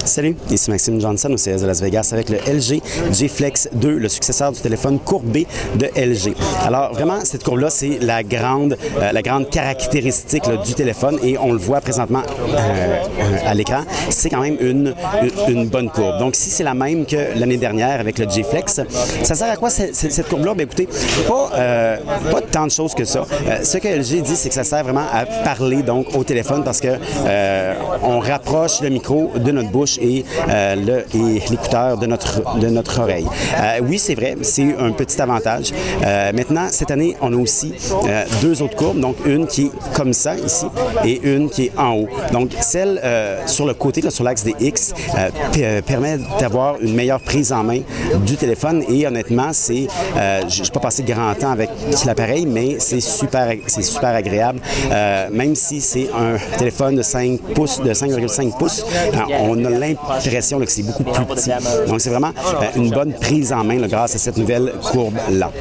Salut, ici Maxime Johnson au CES de Las Vegas avec le LG G Flex 2, le successeur du téléphone courbé de LG. Alors vraiment, cette courbe-là, c'est la grande caractéristique là, du téléphone et on le voit présentement à l'écran. C'est quand même une bonne courbe. Donc si c'est la même que l'année dernière avec le G Flex, ça sert à quoi cette courbe-là? Bien écoutez, pas tant de choses que ça. Ce que LG dit, c'est que ça sert vraiment à parler donc au téléphone parce que on rapproche le micro de notre bouche et l'écouteur de notre oreille. Oui, c'est vrai, c'est un petit avantage. Maintenant, cette année, on a aussi deux autres courbes, donc une qui est comme ça ici et une qui est en haut. Donc celle sur le côté, là, sur l'axe des X, permet d'avoir une meilleure prise en main du téléphone et honnêtement, c'est, je n'ai pas passé grand temps avec l'appareil, mais c'est super agréable. Même si c'est un téléphone de 5,5 pouces, on a l'impression que c'est beaucoup plus petit. Donc, c'est vraiment une bonne prise en main là, grâce à cette nouvelle courbe-là.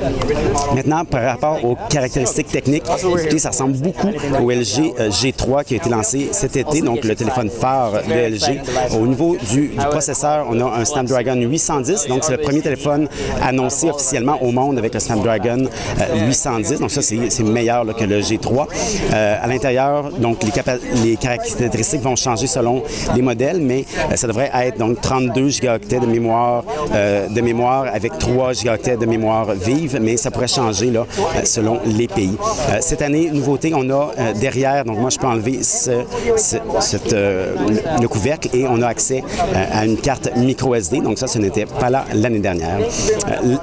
Maintenant, par rapport aux caractéristiques techniques, écoutez, ça ressemble beaucoup au LG G3 qui a été lancé cet été, donc le téléphone phare de LG. Au niveau du processeur, on a un Snapdragon 810, donc c'est le premier téléphone annoncé officiellement au monde avec le Snapdragon 810. Donc ça, c'est meilleur là, que le G3. À l'intérieur, donc les caractéristiques vont changer selon les modèles, mais ça devrait être donc 32 gigaoctets de mémoire avec 3 gigaoctets de mémoire vive, mais ça pourrait changer là, selon les pays. Cette année, nouveauté, on a derrière, donc moi je peux enlever le couvercle et on a accès à une carte micro SD, donc ça, ce n'était pas là l'année dernière.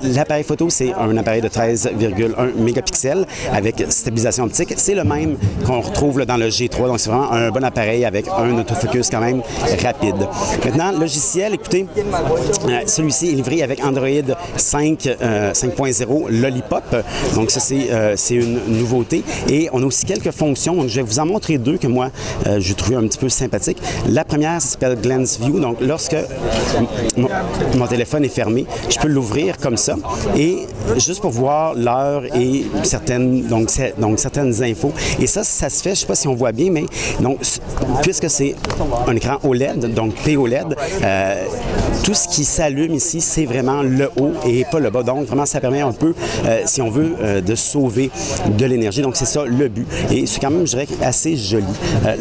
L'appareil photo, c'est un appareil de 13,1 mégapixels avec stabilisation optique. C'est le même qu'on retrouve là, dans le G3, donc c'est vraiment un bon appareil avec un autofocus quand même rapide. Maintenant, logiciel, écoutez, celui-ci est livré avec Android 5.0 Lollipop, donc ça c'est une nouveauté. Et on a aussi quelques fonctions, donc je vais vous en montrer deux que moi j'ai trouvé un petit peu sympathiques. La première, ça s'appelle Glance View, donc lorsque mon téléphone est fermé, je peux l'ouvrir comme ça et juste pour voir l'heure et certaines infos. Et ça se fait, je ne sais pas si on voit bien, mais donc, puisque c'est un écran OLED, donc POLED, tout ce qui s'allume ici, c'est vraiment le haut et pas le bas. Donc, vraiment, ça permet un peu, si on veut, de sauver de l'énergie. Donc, c'est ça le but. Et c'est quand même, je dirais, assez joli.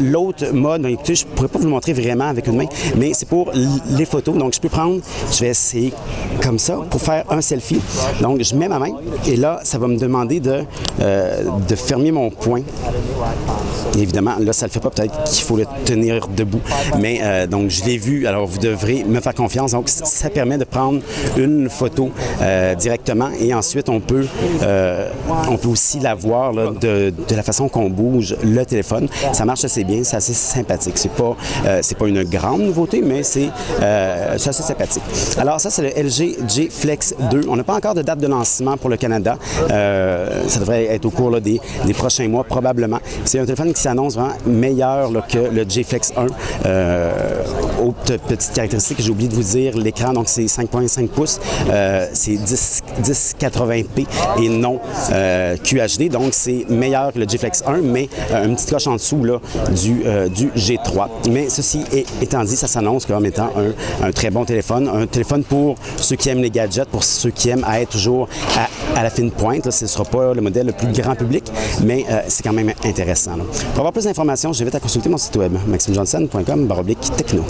L'autre mode, ben, écoutez, je ne pourrais pas vous le montrer vraiment avec une main, mais c'est pour les photos. Donc, je peux prendre, je vais essayer comme ça pour faire un selfie. Donc, je mets ma main et là, ça va me demander de fermer mon poing. Évidemment, là, ça ne le fait pas, peut-être qu'il faut le tenir debout. Mais donc, je l'ai vu, alors vous devrez me faire confiance. Donc, ça permet de prendre une photo directement et ensuite, on peut aussi la voir là, de la façon qu'on bouge le téléphone. Ça marche assez bien, c'est assez sympathique. C'est pas une grande nouveauté, mais c'est assez sympathique. Alors, ça, c'est le LG G Flex 2. On n'a pas encore de date de lancement pour le Canada. Ça devrait être au cours là, des prochains mois, probablement. C'est un téléphone qui s'annonce vraiment meilleur là, que le G Flex 1. Autre petite caractéristique que j'ai oublié de vous dire, l'écran, donc c'est 5.5 pouces, c'est 1080p et non QHD, donc c'est meilleur que le G Flex 1, mais une petite coche en dessous là, du G3. Mais ceci étant dit, ça s'annonce comme étant un très bon téléphone, un téléphone pour ceux qui aiment les gadgets, pour ceux qui aiment être toujours à la fine pointe. Là, ce ne sera pas le modèle le plus grand public, mais c'est quand même intéressant. Là. Pour avoir plus d'informations, je vous invite à consulter mon site web, maximejohnson.com/techno.